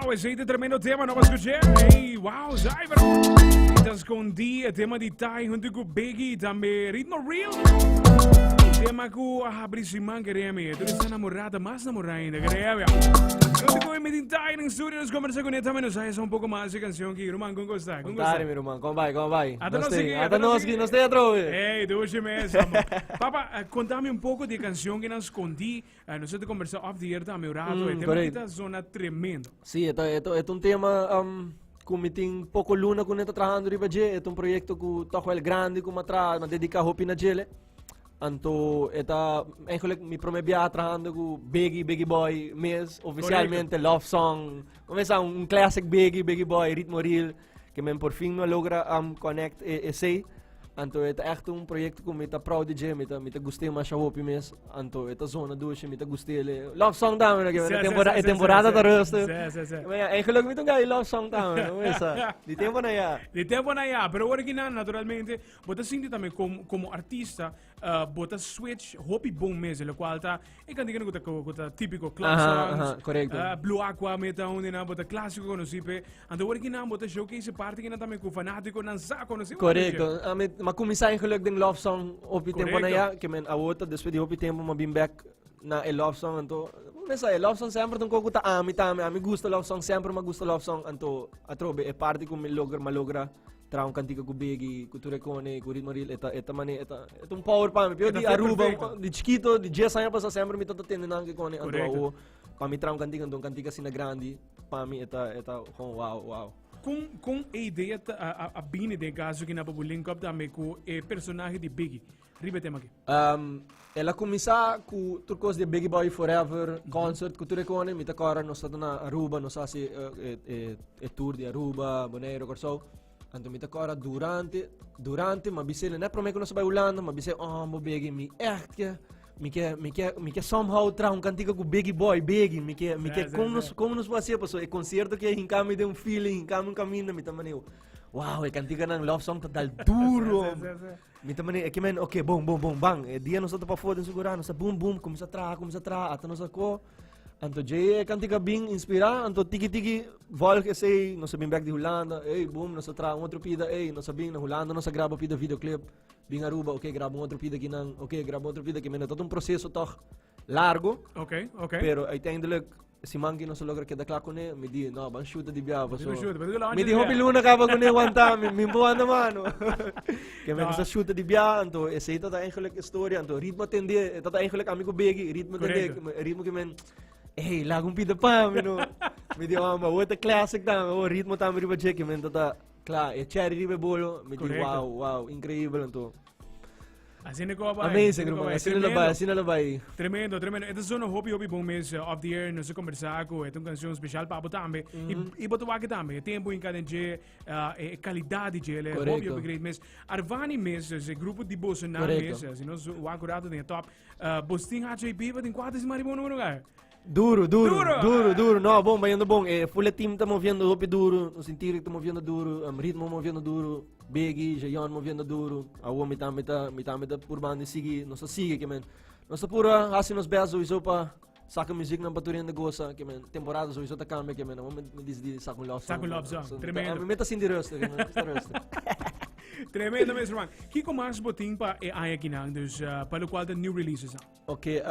wow, esse aí é tremendo tema, não vas escuchar. Hey, wow, Zyber. Então escondi o tema de Tai junto com Biggie também. Ritmo Real. Tema com a Abrisimang quereme. Tu está namorada, mais namorada ainda, quereme. Junto com ele de Tai no estúdio, nos conversamos com ele também. Nos sai um pouco mais de canção aqui. Roman, como está? Como está, meu irmão? Como vai? Até nós aqui. Até nós aqui, nós temos trove. Hey, doce mesmo. Papa, contame um pouco de canção que nós escondi. Nós temos conversado off the air também, Rado. É tema que está zona tremendo. Sim, é um tema que tem pouco luna que está trabalhando riba je. É um projeto que está muito grande, que me dedica a roupa na jele. Então, eigenlijk me promebia trabalhando com Biggie Boy mês, oficialmente Love Song. Começa classic Biggie Boy, ritmo real, que me por fim não logra connect esse. Então, é echt um projeto que me está proud de me está gostei mais a roupa mês. Então, é zona doce, me está gostei Love Song também, que é temporada da rosto. Eigenlijk me tem Love Song também, de tempo na ya. De tempo na ya, pero original naturalmente, você sente também como artista, você switch hobby bom mesmo, o qual tá, e quando digo que típico club songs, Blue Aqua meta onde na você clássico conhecido, então original você showcase parte que na também com fanático não sabe conhecido. Correto. Maar começar eigenlijk den love song op je tempo na ya, que men awota después de op je tempo ma bim back na el love song anto. Começa el love song sempre ton kokuta ami gusta love song sempre ma gusta love song anto atrobe e parte com me logra tra un cantico com Biggie, com Turecone, com ritmo real eta mane eta um power pa me più di Aruba, di chiquito, di 10 anni passa sempre mi toto tende anche con anto pa mi tra un cantico sina grandi pa mi eta wow. Com a ideia a bine de caso que na bobo link up também com o personagem de Biggie. Ripete aqui. Ela começa com turcos de Biggie Boy Forever concert com Turecone, mi takora no stato na Aruba, no sa se tour di Aruba, Bonaire, Corso. Anto mi takora durante, ma bisele ne prome che non sabai ulando, ma bisele mo Biggie mi echt mi che somehow tra un cantico com Biggie Boy, mi che como nos fazia passou e concerto que em caminho de um feeling, em caminho me também wow, e cantiga ng love song total duro. Me também é que men, okay, bom, bang. E dia nós para foda segurando, sa boom, começa a tra, até nós ako. Anto jay cantiga bing inspira, anto tiki vol que sei, nós bem back de Holanda, boom, nós tra outro pida, nós bem na Holanda, nós grava pida videoclip. Bing Aruba, okay, grabo outro pida aqui não, grabo outro pida que men, todo um processo toch largo. Okay. Pero uiteindelijk si mangi non so logra che da clacone mi di no ban shoot di biava so mi di hopi luna cava con ne wanta mi buona mano che me sta shoot di bia anto e sei tata eigenlijk storia anto ritmo tende tata eigenlijk amico Biggie ritmo che men lago un pida pa mi di ma what a classic da ritmo tam riba che men tata klar e cherry riba bolo mi di wow incredibile anto assim é como vai. Amazing, assim não vai. Tremendo. Ito é um hobby bom mesmo. Off the air, nós conversamos com uma canção especial para botar também. E botar aqui também. Tempo em cada dia, qualidade de ele. Hobby great mesmo. Arvani mesmo, esse grupo de Bolsonaro mesmo. Assim, nós o acurado tem top. Bosting HJP, tem quatro de maribon no lugar. Duro. No, bom, vai indo bom. Full team tá movendo hobby duro. O sentido tá movendo duro. Ritmo movendo duro. Biggie, Jayon movendo duro. A uomo mi tá por banda sigue, não sigue que men. Nós pura assim nos bezo iso pa saca música na baturinha de goza que men. Temporada so iso tá calma que men. Me diz saca love song. Tremendo. Me tá assim de rosto, Tremendo mesmo, Roman. Que mais botin pa ai aqui não, dus para o qual the new releases. Okay,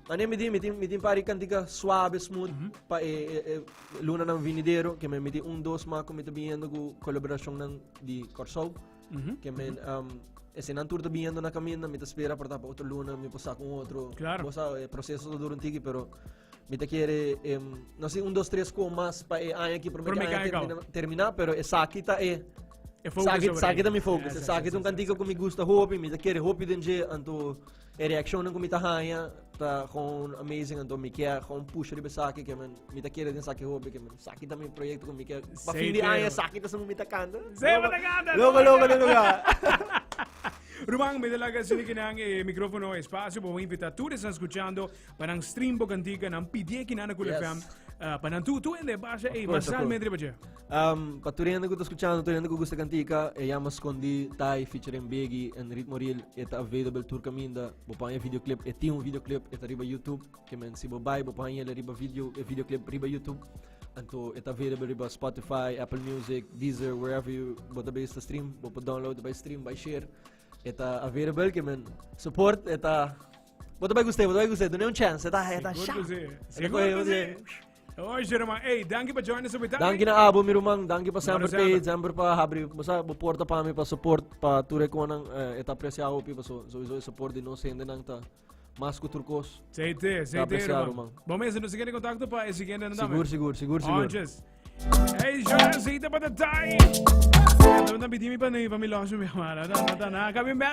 Ane mi di pari cantica suave, smooth, pa luna ng vinidero, che mi di un dos ma come tabiendo con collaborazione di Corso, che men e se non turta biendo na cammina, mi ta spera porta pa otro luna, mi posa con otro. Claro. Posa processo do duro antigi, pero mi ta quiere no sé, 1, 2, 3 con más pa aqui per terminar, pero sakita sakita mi focus, sakita un cantico che mi gusta hobby, mi ta quiere hobby denje anto e reaction com mita haya tá com amazing então me quer com push riba saki que me tá querendo saki hobby que saki também projeto com me quer para fim de haya saki tá sendo mita canta logo Rumang, me della canzone che neanche microfono e spazio per invitare tu che stai ascoltando per un stream po' cantica non PD che non con le fam per tu e le base e masal mentre bace paturiendo che sto ascoltando turendo che questa cantica e chiama scondi tai featuring Biggie and ritmo real e ta available tour caminda bo pa videoclip e ti un videoclip e ta riba YouTube che men si bo bai bo pa le riba videoclip riba YouTube Anto it's available riba Spotify, Apple Music, Deezer, wherever you bota base stream, bota download, by stream, by share. Eta available que men support eta bota by guste, don't un chance, eta Siguro sha. si. Siguro Siguro si. si. Oy, sir man. Hey, danke pa join us ubita. Danke na abo mirumang, danke pa sempre Bora, page, sempre pa habri, basta porta pa mi pa support pa ture ko nang eta apreciado pi pa so support din no sende nang ta mas ku turcos. Seite, Apreciado, man. man. Bom, mesmo, não sei que contato pa, esse que ainda não dá. Siguro. Just. Hey, já aceita para the time. Não tá pedindo para mim, para me loja, minha mala. Não, kami